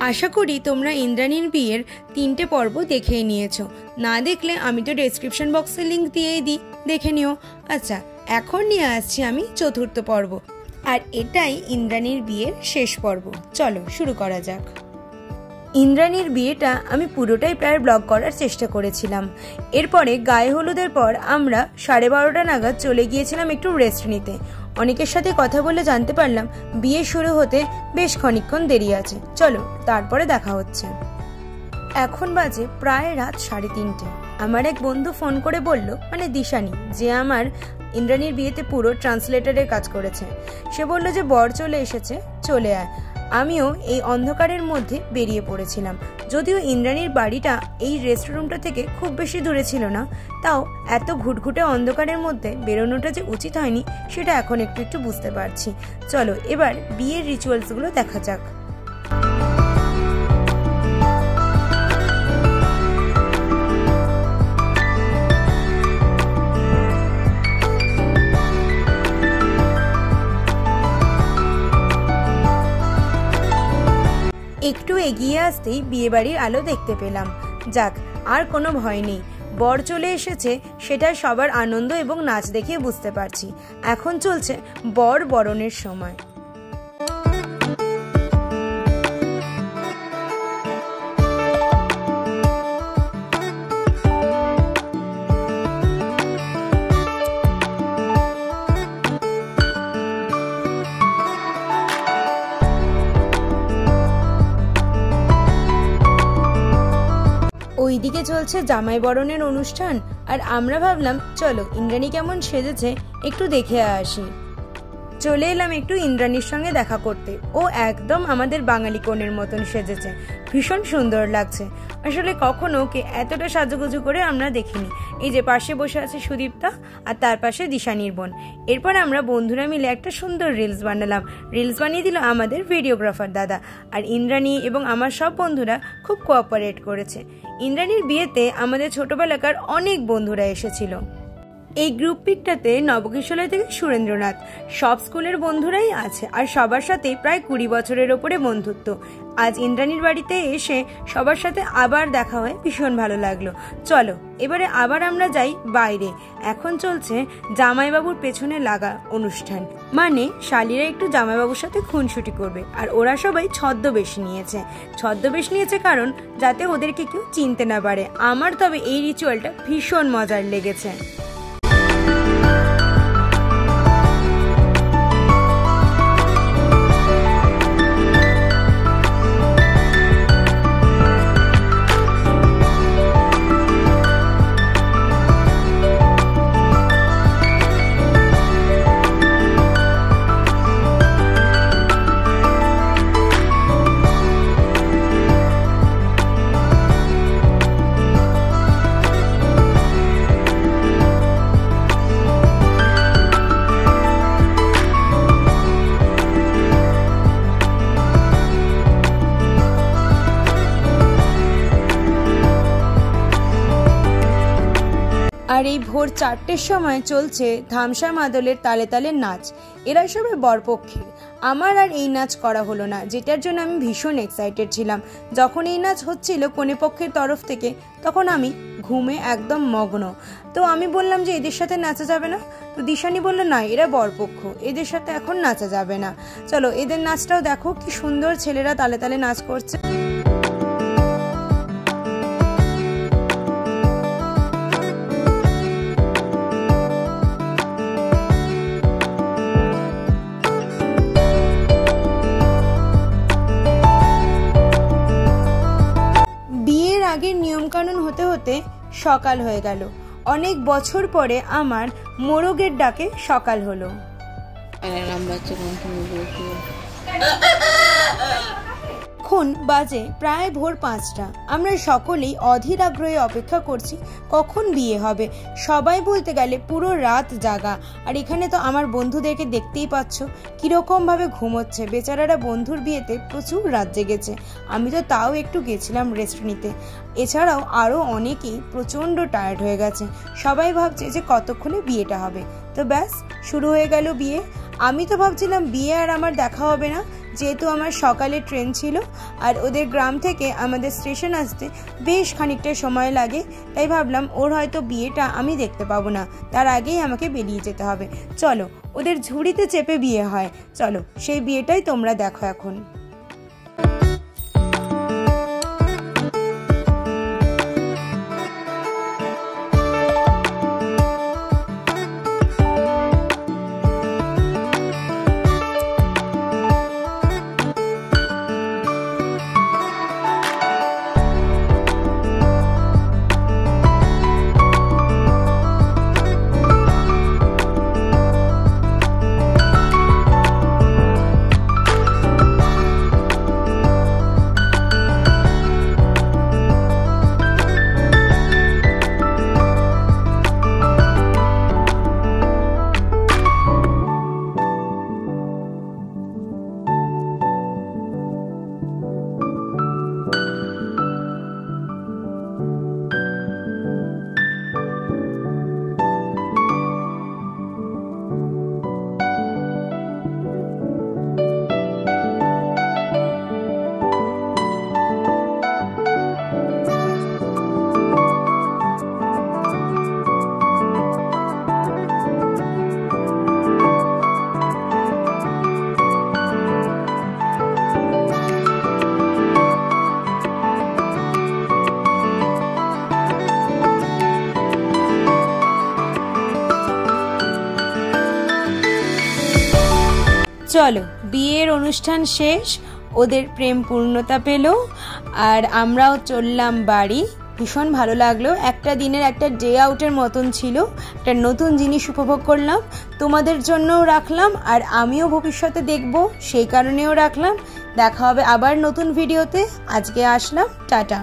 आशा करी तोमरा इंद्राणीर बियेर 3টে पर्व देखे निয়েছো। ना देखले आमी तो डेस्क्रिप्शन बक्से लिंक दिएई दी, देखे निओ। अच्छा, एखन निये आसछि आमी 4র্থ पर्व, और एटाई इंद्राणीर बियेर शेष पर्व। चलो शुरू करा जाक। इंद्राणीर बियेटा आमी पुरोटाई प्राय ब्लग करार चेष्टा करेछिलाम। एरपरे गाये हलुदेर पर आमरा 12:30 नागाद चले गियेछिलाम एकटु रेस्ट निते। अनेकेर साथे कथा बोले जानते पारलाम बिये शुरू होते बेश खानिकक्षण देरी आछे। चलो तारपरे देखा होच्छे। एखन बाजे प्राय रात 3:30। आमार एक बंधु फोन करे बोललो, माने दिशानी, जे आमार इंद्राणीर बियेते पुरो ट्रांसलेटरेर काज करेछे। से बोललो जे बर चले एसेछे, चले आय। आमिও এই অন্ধকারের মধ্যে বেরিয়ে পড়েছিলাম। যদিও ইন্দ্রাণীর বাড়িটা এই রেস্টুরেন্টটা থেকে খুব বেশি দূরে ছিল না, তাও এত ঘুটঘুটে অন্ধকারের মধ্যে বেরোনোটা যে উচিত হয়নি সেটা এখন একটু একটু বুঝতে পারছি। চলো এবার বিয়ের রিচুয়ালসগুলো দেখা যাক। একটু এগিয়ে আসতেই বিয়ে বাড়ির আলো দেখতে পেলাম। যাক, আর কোনো ভয় নেই। বর চলে এসেছে, সেটা সবার আনন্দ এবং নাচ দেখে বুঝতে পারছি। এখন চলছে বর বরণের সময়। ওইদিকে চলছে জামাই বরণের অনুষ্ঠান, আর আমরা ভাবলাম চলো ইন্দ্রাণী কেমন সেজেছে একটু দেখে আসি। চলে এলাম একটু ইন্দ্রাণীর সঙ্গে দেখা করতে। ও একদম আমাদের বাঙালি কনের মতন সেজেছে, ভীষণ সুন্দর লাগছে। আসলে কখনো ওকে এতটা সাজুগুজু করে আমরা দেখিনি। এই যে পাশে বসে আছে সুদীপ্তা, আর তার পাশে দিশানির বোন। এরপর আমরা বন্ধুরা মিলে একটা সুন্দর রিলস বানালাম। রিলস বানিয়ে দিল আমাদের ভিডিওগ্রাফার দাদা, আর ইন্দ্রাণী এবং আমার সব বন্ধুরা খুব কোঅপারেট করেছে। ইন্দ্রাণীর বিয়েতে আমাদের ছোটবেলাকার অনেক বন্ধুরা এসেছিল। এই গ্রুপ পিকটাতে নবকিশোরী থেকে সুরেন্দ্রনাথ, সব স্কুলের বন্ধুরাই আছে, আর সবার সাথে প্রায় 20 বছরের ওপরে বন্ধুত্ব। আজ ইন্দ্রাণীর বাড়িতে এসে সবার সাথে আবার দেখা হয়, ভীষণ ভালো লাগলো। চলো এবারে আবার আমরা যাই বাইরে। এখন চলছে জামাইবাবুর পেছনে লাগা অনুষ্ঠান, মানে শালীরা একটু জামাইবাবুর সাথে খুনসুটি করবে, আর ওরা সবাই ছদ্মবেশ নিয়েছে। ছদ্মবেশ নিয়েছে কারণ যাতে ওদেরকে কেউ চিনতে না পারে। আমার তবে এই রিচুয়ালটা ভীষণ মজার লেগেছে। আর এই ভোর 4টের সময় চলছে ধামসা মাদলের তালে তালে নাচ। এরা সবাই বরপক্ষের। আমার আর এই নাচ করা হলো না, যেটার জন্য আমি ভীষণ এক্সাইটেড ছিলাম। যখন এই নাচ হচ্ছিল কনে পক্ষের তরফ থেকে, তখন আমি ঘুমে একদম মগ্ন। তো আমি বললাম যে এদের সাথে নাচা যাবে না। তো দিশানি বলল না, এরা বরপক্ষ, এদের সাথে এখন নাচা যাবে না। চলো এদের নাচটাও দেখো, কি সুন্দর ছেলেরা তালে তালে নাচ করছে। আগের নিয়ম কানুন হতে হতে সকাল হয়ে গেল। অনেক বছর পরে আমার মোরগের ডাকে সকাল হলো। এখন বাজে প্রায় ভোর 5টা। আমরা সকলেই অধীর আগ্রহে অপেক্ষা করছি কখন বিয়ে হবে। সবাই বলতে গেলে পুরো রাত জাগা। আর এখানে তো আমার বন্ধুদেরকে দেখতেই পাচ্ছ কিরকম ভাবে ঘুমোচ্ছে। বেচারারা বন্ধুর বিয়েতে প্রচুর রাত জেগেছে। আমি তো তাও একটু গেছিলাম রেস্ট নিতে। এছাড়াও আরো অনেকেই প্রচন্ড টায়ার্ড হয়ে গেছে। সবাই ভাবছে যে কতক্ষণে বিয়েটা হবে। তো ব্যাস শুরু হয়ে গেল বিয়ে। আমি তো ভাবছিলাম বিয়ে আর আমার দেখা হবে না, যেহেতু আমার সকালে ট্রেন ছিল আর ওদের গ্রাম থেকে আমাদের স্টেশন আসতে বেশ খানিকটা সময় লাগে, তাই ভাবলাম ওর হয়তো বিয়েটা আমি দেখতে পাবো না, তার আগেই আমাকে বেরিয়ে যেতে হবে। চলো, ওদের ঝুড়িতে চেপে বিয়ে হয়, চলো সেই বিয়েটাই তোমরা দেখো এখন। চলো, বিয়ের অনুষ্ঠান শেষ, ওদের প্রেম পূর্ণতা পেল আর আমরাও চললাম বাড়ি। ভীষণ ভালো লাগলো, একটা দিনের একটা ডে আউটের মতন ছিল, একটা নতুন জিনিস উপভোগ করলাম, তোমাদের জন্যও রাখলাম আর আমিও ভবিষ্যতে দেখব সেই কারণেও রাখলাম। দেখা হবে আবার নতুন ভিডিওতে, আজকে আসলাম, টাটা।